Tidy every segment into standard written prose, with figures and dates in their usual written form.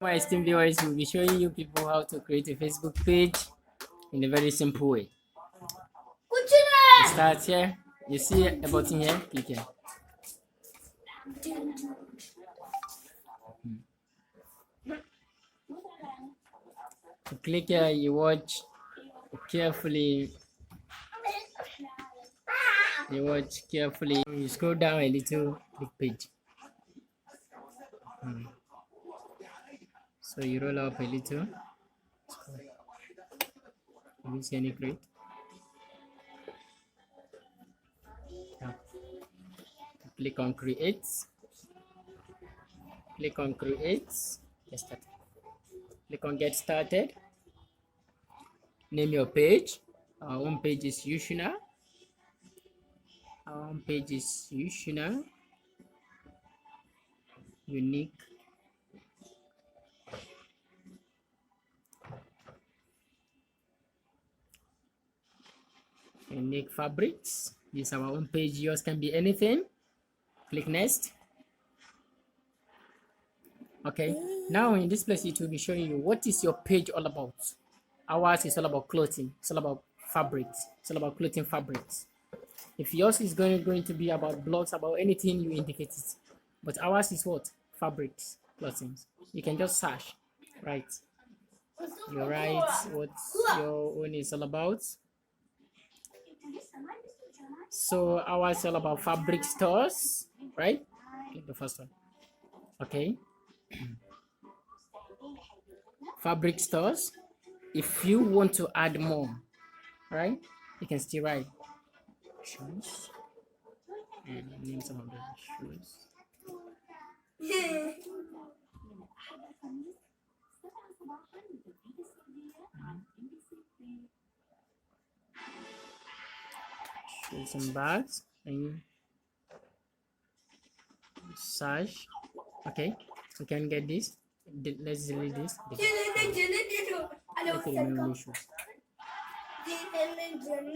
My esteemed viewers, will be showing you people how to create a Facebook page in a very simple way. You start here, you see a button here, click here. You click here, you watch carefully. You scroll down a little, click page. So you roll up a little. You see any create? Yeah. Click on create. Click on create. Get started. Click on get started. Name your page. Our home page is Yushina. Our home page is Yushina. Unique. Unique fabrics. This is our home page. Yours can be anything. Click next. Okay, now in this place it will be showing you what is your page all about. Ours is all about clothing. It's all about fabrics. It's all about clothing fabrics. If yours is going to be about blogs, about anything, you indicate it. But ours is what? Fabrics, clothing. You can just search, right? You write what your own is all about. So ours is all about fabric stores, right? Click the first one. Okay. Fabric stores. If you want to add more, right, you can still write shoes and name some of the shoes. Shoes and bags and sash. Okay, we can get this. Let's delete this.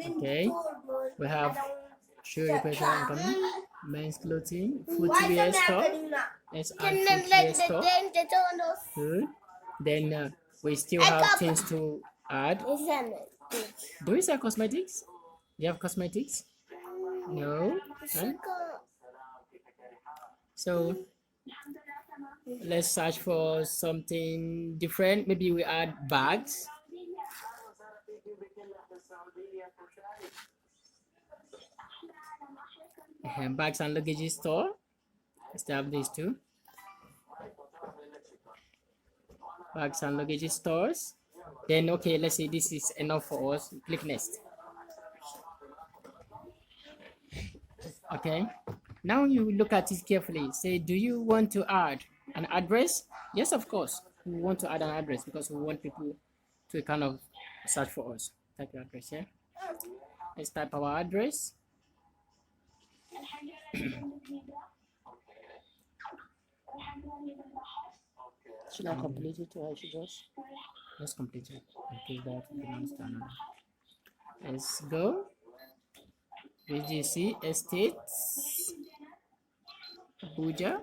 Okay, we have shoe repair incoming, men's clothing, footwear store. Let's add footwear store. Good. Then we still have things to add. Do we sell cosmetics? Do you have cosmetics? No. Huh? So let's search for something different. Maybe we add bags. Bags and luggage store. Let's have these two. Bags and luggage stores. Then okay, let's say this is enough for us. Click next. Okay. Now you look at it carefully. Say, do you want to add an address? Yes, of course. We want to add an address because we want people to kind of search for us. Type your address here. Let's type our address. Should I complete it or I should just complete it? Okay, that belongs to another. Let's go. BGC Estates, Abuja.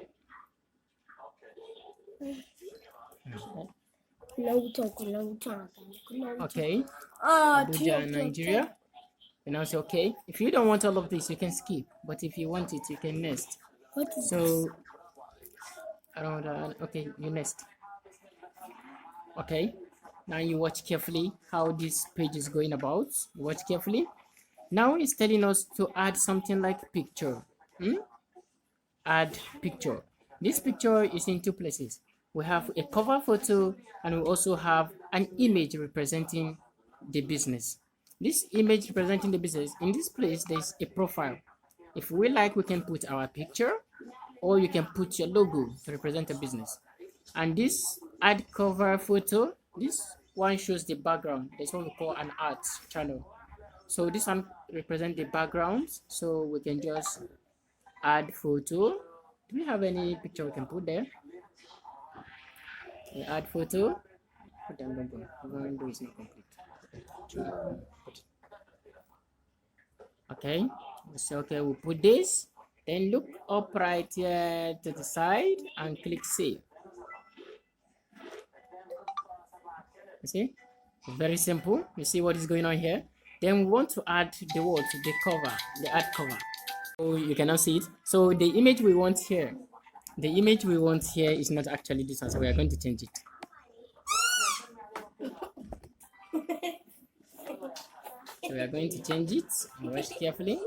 Okay, Abuja, Nigeria. And now say okay. If you don't want all of this, you can skip. But if you want it, you can next. So around okay, you next. Okay. Now you watch carefully how this page is going about. You watch carefully. Now it's telling us to add something like picture. Add picture. This picture is in two places. We have a cover photo and we also have an image representing the business. This image representing the business, in this place there's a profile. If we like, we can put our picture or you can put your logo to represent a business. And this add cover photo, this one shows the background. There's what we call an art channel. So this one represents the background. So we can just add photo. Do we have any picture we can put there? We add photo. The window is not complete. Okay. So okay, we'll put this. Then look up right here to the side and click save. You see, very simple. You see what is going on here. Then we want to add the word, the cover, the add cover. So you cannot see it. So the image we want here, is not actually this one. So we are going to change it. So we are going to change it. Watch carefully.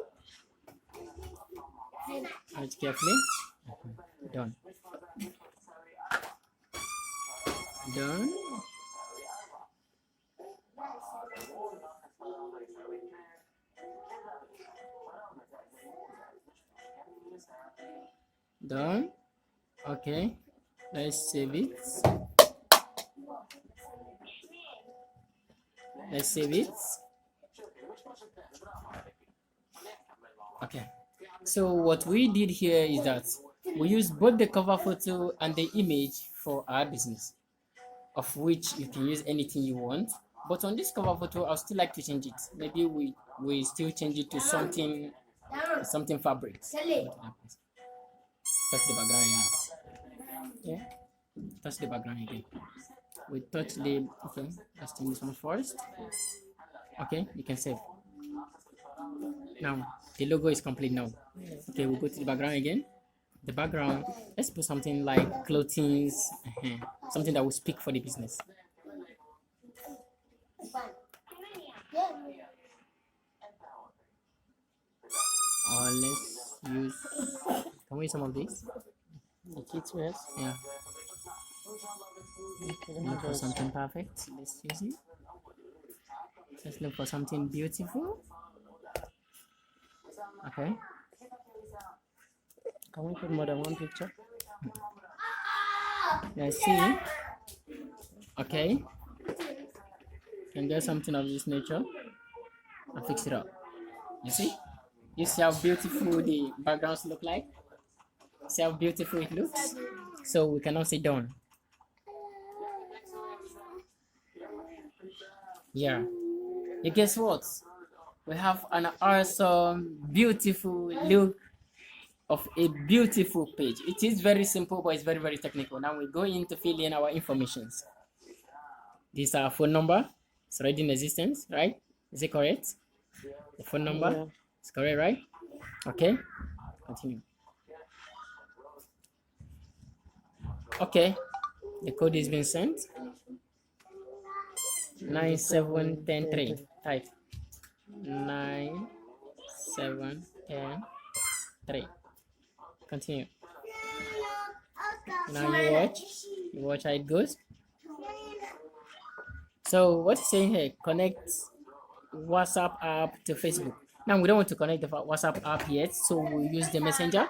Watch carefully. Done. Done. Done. Okay. Let's save it. Let's save it. Okay. So what we did here is that we use both the cover photo and the image for our business, of which you can use anything you want. But on this cover photo, I'll still like to change it. Maybe we still change it to something fabric. Touch the background again. Yeah. Touch the background again. We touch the okay. Let's change this one first. Okay, you can save. Now the logo is complete now. Okay, we'll go to the background again. The background, let's put something like clothing, something that will speak for the business. Or let's use, can we use some of these? The kids wears. Yeah. Look for something perfect. Let's use it. Let's look for something beautiful. Okay. Can we put more than one picture? Let's see. Okay. Can get something of this nature and fix it up. You see? You see how beautiful the backgrounds look like? See how beautiful it looks? So we can now say done. Yeah. You guess what? We have an awesome, beautiful look of a beautiful page. It is very simple, but it's very, very technical. Now we go in to fill in our informations. This is our phone number. It's already in existence, right? Is it correct? The phone number is correct, right? Okay. Continue. Okay. The code is being sent. 9710 type 9710. Continue. Now you watch how it goes. So what it's saying here, connect WhatsApp app to Facebook. Now we don't want to connect the WhatsApp app yet, so we'll use the messenger.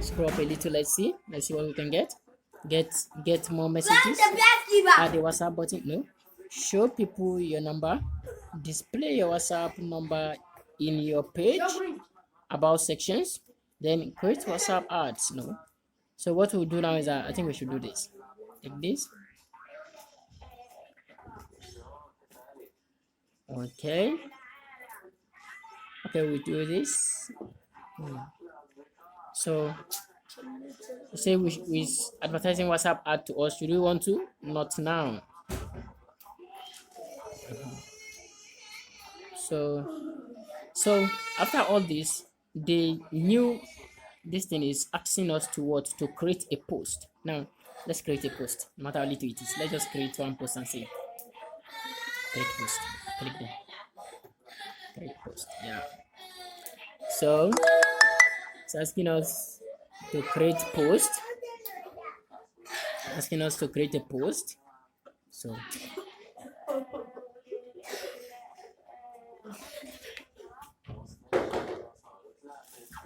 Scroll up a little. Let's see what we can get more messages. Add the WhatsApp button. No, show people your number, display your WhatsApp number in your page about sections, then create WhatsApp ads. No, so what we'll do now is I think we should do this like this. Okay, we do this. So say we advertising WhatsApp ad to us. Should we want to? Not now. So after all this, the new this thing is asking us to create a post. Now let's create a post, no matter how little it is. Let's just create one post and say create post. Click there. Create post. Yeah. So it's asking us to create post.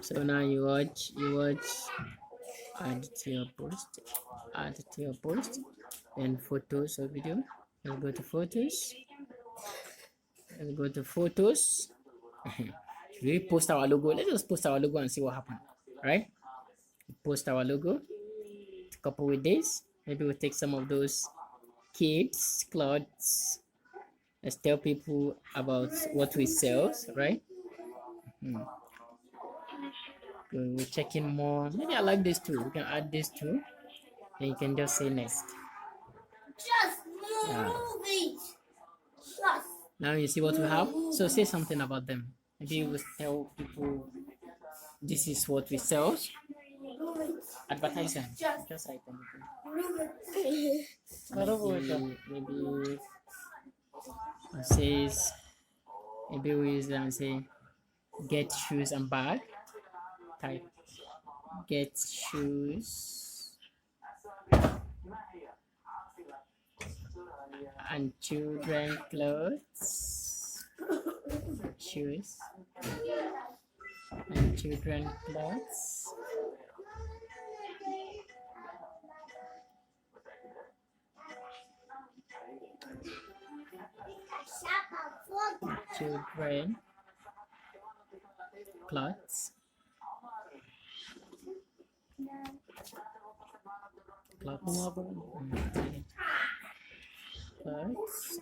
So now you watch add to your post, then photos or video. Let's go to photos. Should we post our logo? Let's just post our logo and see what happens. Right? Post our logo. Couple with this. Maybe we'll take some of those kids clothes. Let's tell people about what we sell, right? we're checking more. Maybe I like this too. We can add this too. Then you can just say next. Just move it. Just. Now you see what we have. So say something about them. Maybe we tell people this is what we sell. Advertising. Just like anything. Maybe it says, maybe we use them say get shoes and bag. Type get shoes and children clothes. Shoes and children clothes. Children clothes. Clothes. Clothes.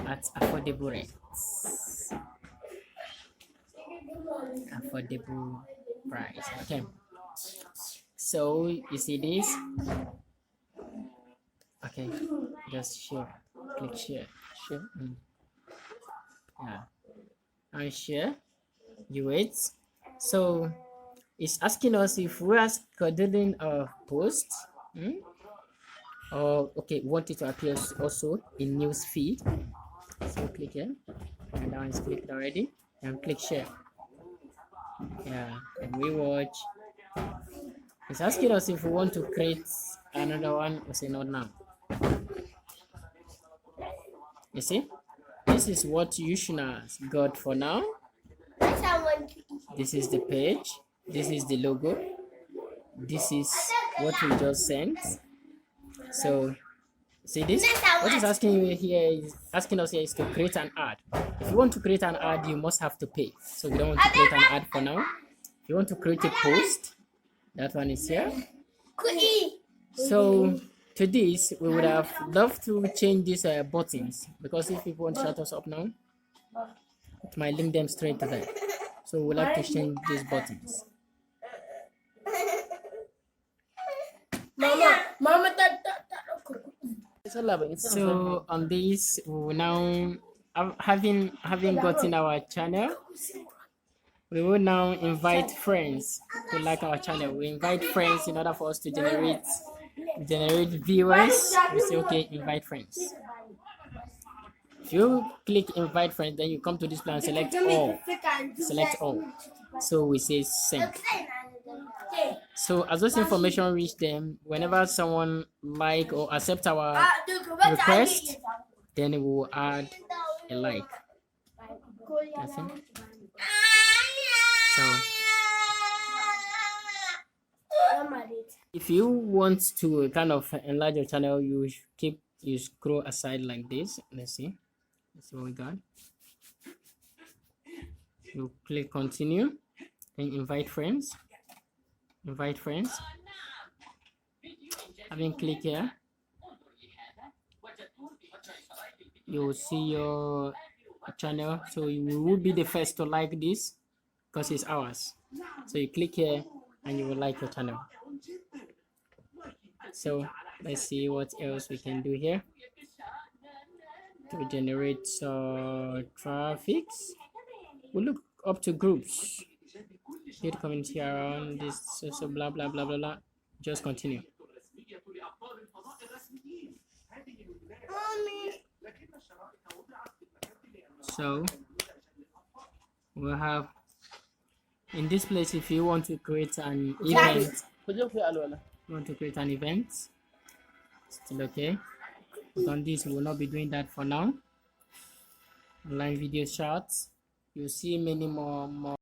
At affordable rates. Affordable price. Okay. So you see this? Okay. Just share. Click share. Share. Yeah. And share. You wait. So it's asking us if we are scheduling a post. Or okay, want it to appear also in news feed. So click here. And now it's clicked already. And click share. Yeah. And we watch. It's asking us if we want to create another one or say not now. You see? This is what you should have got for now. This is the page. This is the logo. This is what we just sent. So see this? What is asking you here is asking us here is to create an ad. If you want to create an ad, you must have to pay. So we don't want to create an ad for now. If you want to create a post, that one is here. So to this, we would have loved to change these buttons, because if people want to shut us up now, it might link them straight to that. So we'll have to change these buttons. Mama, So on this, we will now having gotten our channel, we will now invite friends who like our channel. We invite friends in order for us to generate viewers. We say okay, invite friends. If you click invite friends, then you come to this plan, select all. Select all. So we say send. So as this information reach them, whenever someone like or accept our request, then we will add a like. That's it. So if you want to kind of enlarge your channel, you scroll aside like this. Let's see what we got. You click continue and invite friends. Having click here, you will see your channel, so you will be the first to like this because it's ours. So you click here and you will like your channel. So let's see what else we can do here to generate traffic. We look up to groups. Hit community around this, so blah blah blah blah blah. Just continue. So we'll have in this place, if you want to create an event, still okay. But on this, we will not be doing that for now. Online video shots, you'll see many more